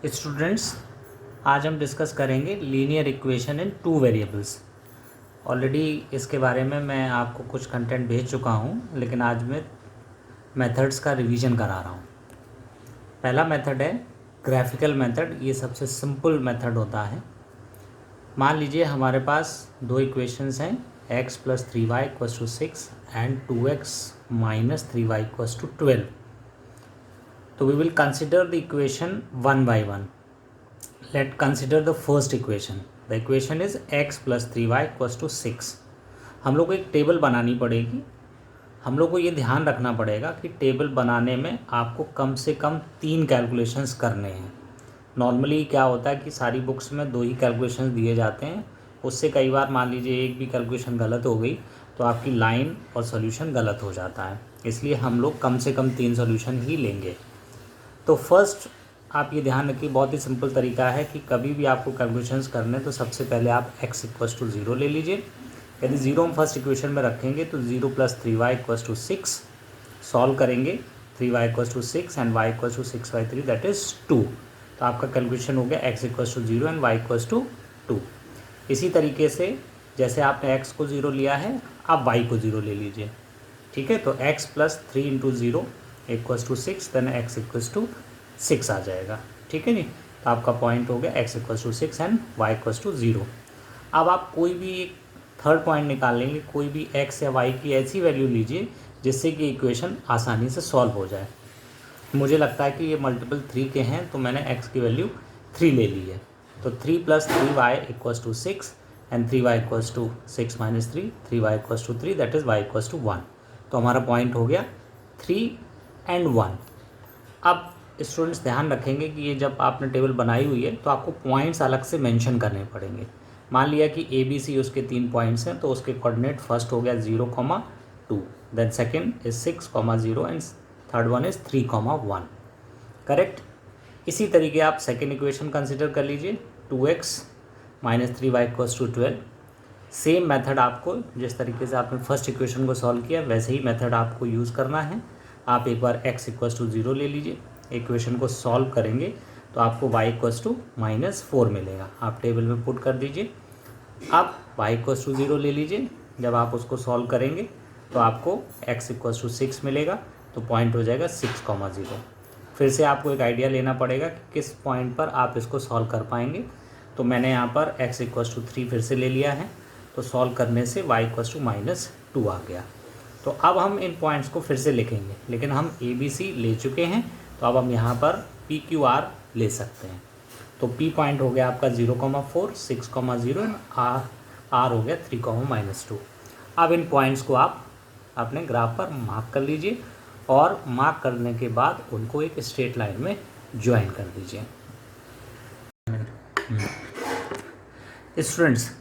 Students, आज हम discuss करेंगे linear equation in two variables. Already इसके बारे में मैं आपको कुछ कंटेंट भेज चुका हूँ, लेकिन आज मैं मेथड्स का रिवीजन करा रहा हूँ। पहला मेथड है ग्राफिकल मेथड। ये सबसे सिंपल मेथड होता है। मान लीजिए हमारे पास दो इक्वेशंस हैं, x + 3y = 6 and 2x - 3y = 12. So we will consider the equation one by one. Let's consider the first equation. The equation is x + 3y = 6. हम लोग को एक टेबल बनानी पड़ेगी। हम लोग को ये ध्यान रखना पड़ेगा कि टेबल बनाने में आपको कम से कम 3 कैलकुलेशंस करने हैं। नॉर्मली क्या होता है कि सारी बुक्स में 2 ही कैलकुलेशंस दिए जाते हैं। उससे कई बार मान लीजिए एक भी कैलकुलेशन गलत हो गई तो आपकी लाइन और सॉल्यूशन गलत हो जाता है। इसलिए हम लोग कम से कम 3 सॉल्यूशन ही लेंगे। तो फर्स्ट आप ये ध्यान रखिए, बहुत ही सिंपल तरीका है कि कभी भी आपको कैलकुलेशंस करने तो सबसे पहले आप x = 0 ले लीजिए। यदि 0 हम फर्स्ट इक्वेशन में रखेंगे तो 0 + 3y = 6 सॉल्व करेंगे। 3y = 6 and y = 6/3 that is 2। तो आपका कैलकुलेशन हो गया x = 0 एंड y = 2। इसी तरीके से जैसे आपने x को 0 लिया है, आप y को 0 ले लीजिए। ठीक है, तो x + 3 × 0 = 6, देन x = 6 आ जाएगा। ठीक है जी, तो आपका पॉइंट हो गया x = 6 एंड y = 0। अब आप कोई भी एक थर्ड पॉइंट निकाल लेंगे, कोई भी x या y की ऐसी वैल्यू लीजिए जिससे कि इक्वेशन आसानी से सॉल्व हो जाए। मुझे लगता है कि ये मल्टीपल 3 के हैं, तो मैंने x की वैल्यू 3 ले ली है। तो 3 + 3y = 6 and 3y = 6 - 3, 3y = 3 that is y = 1। तो हमारा पॉइंट हो गया 3 एंड 1। अब स्टूडेंट्स ध्यान रखेंगे कि ये जब आपने टेबल बनाई हुई है तो आपको पॉइंट्स अलग से मेंशन करने पड़ेंगे। मान लिया कि ABC उसके 3 पॉइंट्स हैं, तो उसके कोऑर्डिनेट फर्स्ट हो गया 0,2, then second is 6,0 and third one is 3,1। Correct. इसी तरीके आप सेकेंड इक्वेशन कंसिडर कर लीजिए, 2x - 3y = 12। सेम मेथड आपको, जिस तरीके से आपने फर्स्ट इक्वेशन को सॉल्व किया वैसे ही मेथड आपको यूज़ करना है। आप एक बार x = 0 ले लीजिए, इक्वेशन को सॉल्व करेंगे तो आपको y = -4 मिलेगा। आप टेबल में पुट कर दीजिए। अब y = 0 ले लीजिए, जब आप उसको सॉल्व करेंगे तो आपको x = 6 मिलेगा, तो पॉइंट हो जाएगा 6,0। फिर से आपको एक आइडिया लेना पड़ेगा कि किस पॉइंट पर आप इसको सॉल्व कर पाएंगे। तो मैंने यहाँ पर x = 3 फिर से ले लिया है, तो सॉल्व करने से y = -2 आ गया। तो अब हम इन पॉइंट्स को फिर से लिखेंगे, लेकिन हम ABC ले चुके हैं, तो अब हम यहाँ पर PQR ले सकते हैं। तो P पॉइंट हो गया आपका 0,4, 6,0 एंड R हो गया 3,-2। अब इन पॉइंट्स को आप अपने ग्राफ पर मार्क कर लीजिए और मार्क करने के बाद उनको एक स्ट्रेट लाइन में ज्वाइन कर दीजिए। स्टूडेंट्स,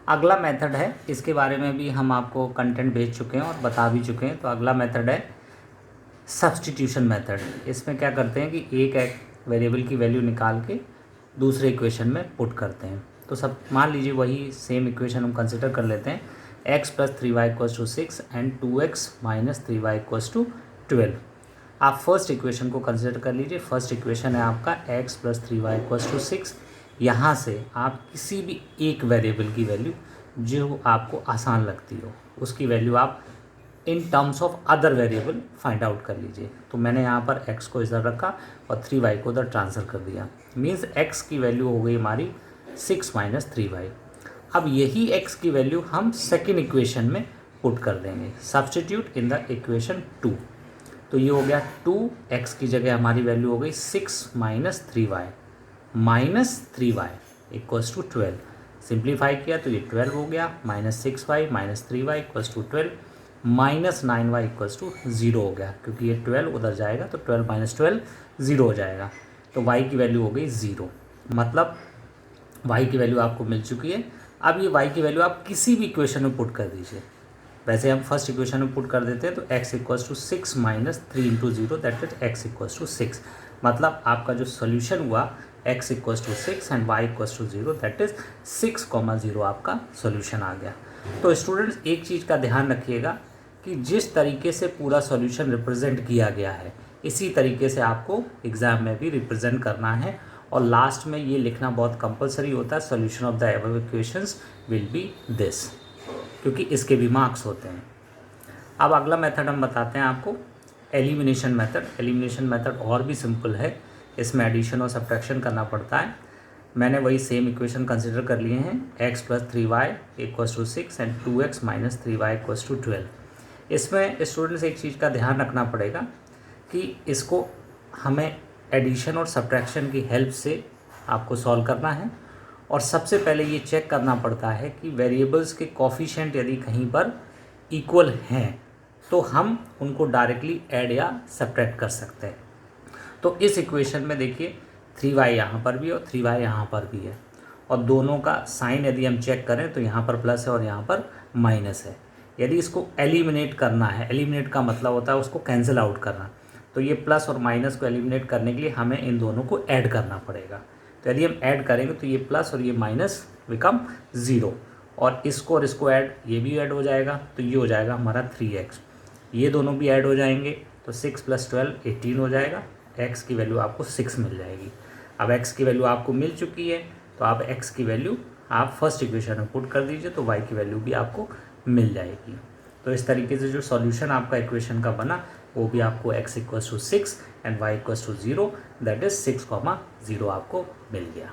अगला मेथड है, इसके बारे में भी हम आपको कंटेंट भेज चुके हैं और बता भी चुके हैं। तो अगला मेथड है सब्स्टिट्यूशन मेथड। इसमें क्या करते हैं कि एक वेरिएबल की वैल्यू निकाल के दूसरे इक्वेशन में पुट करते हैं। तो सब मान लीजिए वही सेम इक्वेशन हम कंसिडर कर लेते हैं, x + 3y = 6 and 2x - 3y = 12। आप फर्स्ट इक्वेशन को कंसिडर कर लीजिए। फर्स्ट इक्वेशन है आपका x + 3y = 6। यहाँ से आप किसी भी एक वेरिएबल की वैल्यू जो आपको आसान लगती हो उसकी वैल्यू आप in terms of other variable find out कर लीजिए। तो मैंने यहाँ पर x को इधर रखा और 3y को उधर ट्रांसफ़र कर दिया। मीन्स x की वैल्यू हो गई हमारी 6 - 3y। अब यही x की वैल्यू हम सेकेंड इक्वेशन में पुट कर देंगे, सब्स्टिट्यूट इन द इक्वेशन 2। तो ये हो गया 2x की जगह हमारी वैल्यू हो गई 6 - 3y = 12। सिंप्लीफाई किया तो ये 12 हो गया, -6y - 3y = 12, -9y = 0 हो गया, क्योंकि ये 12 उधर जाएगा तो 12 - 12 0 हो जाएगा। तो y की वैल्यू हो गई 0। मतलब y की वैल्यू आपको मिल चुकी है। अब ये y की वैल्यू आप किसी भी इक्वेशन में पुट कर दीजिए। वैसे हम फर्स्ट इक्वेशन में पुट कर देते हैं, तो x = 6 - 3 × 0 दैट इज x = 6। मतलब आपका जो सोल्यूशन हुआ x = 6 and y = 0 that is 6,0 आपका सोल्यूशन आ गया। तो स्टूडेंट्स, एक चीज़ का ध्यान रखिएगा कि जिस तरीके से पूरा सॉल्यूशन रिप्रेजेंट किया गया है इसी तरीके से आपको एग्ज़ाम में भी रिप्रेजेंट करना है और लास्ट में ये लिखना बहुत कंपलसरी होता है, solution of the above equations will be this, क्योंकि इसके भी मार्क्स होते हैं। अब अगला मेथड हम बताते हैं आपको, एलिमिनेशन मेथड। एलिमिनेशन मेथड और भी सिंपल है, इसमें एडिशन और सब्ट्रैक्शन करना पड़ता है। मैंने वही सेम इक्वेशन कंसिडर कर लिए हैं, x + 3y = 6 and 2x - 3y = 12। इसमें स्टूडेंट्स एक चीज़ का ध्यान रखना पड़ेगा कि इसको हमें एडिशन और सब्ट्रैक्शन की हेल्प से आपको सॉल्व करना है। और सबसे पहले ये चेक करना पड़ता है कि वेरिएबल्स के कोफिशिएंट यदि कहीं पर इक्वल हैं तो हम उनको डायरेक्टली ऐड या सब्ट्रैक्ट कर सकते हैं। तो इस इक्वेशन में देखिए 3y यहाँ पर भी और 3y यहाँ पर भी है, और दोनों का साइन यदि हम चेक करें तो यहाँ पर प्लस है और यहाँ पर माइनस है। यदि इसको एलिमिनेट करना है, एलिमिनेट का मतलब होता है उसको कैंसिल आउट करना, तो ये प्लस और माइनस को एलिमिनेट करने के लिए हमें इन दोनों को ऐड करना पड़ेगा। तो यदि हम ऐड करेंगे तो ये प्लस और ये माइनस बिकम 0, और इसको ऐड, ये भी ऐड हो जाएगा, तो ये हो जाएगा हमारा 3x। ये दोनों भी ऐड हो जाएंगे तो 6 + 12 18 हो जाएगा। x की वैल्यू आपको 6 मिल जाएगी। अब x की वैल्यू आपको मिल चुकी है, तो आप x की वैल्यू आप फर्स्ट इक्वेशन में पुट कर दीजिए, तो y की वैल्यू भी आपको मिल जाएगी। तो इस तरीके से जो सॉल्यूशन आपका इक्वेशन का बना वो भी आपको x = 6 and y = 0, that is 6, 0 आपको मिल गया।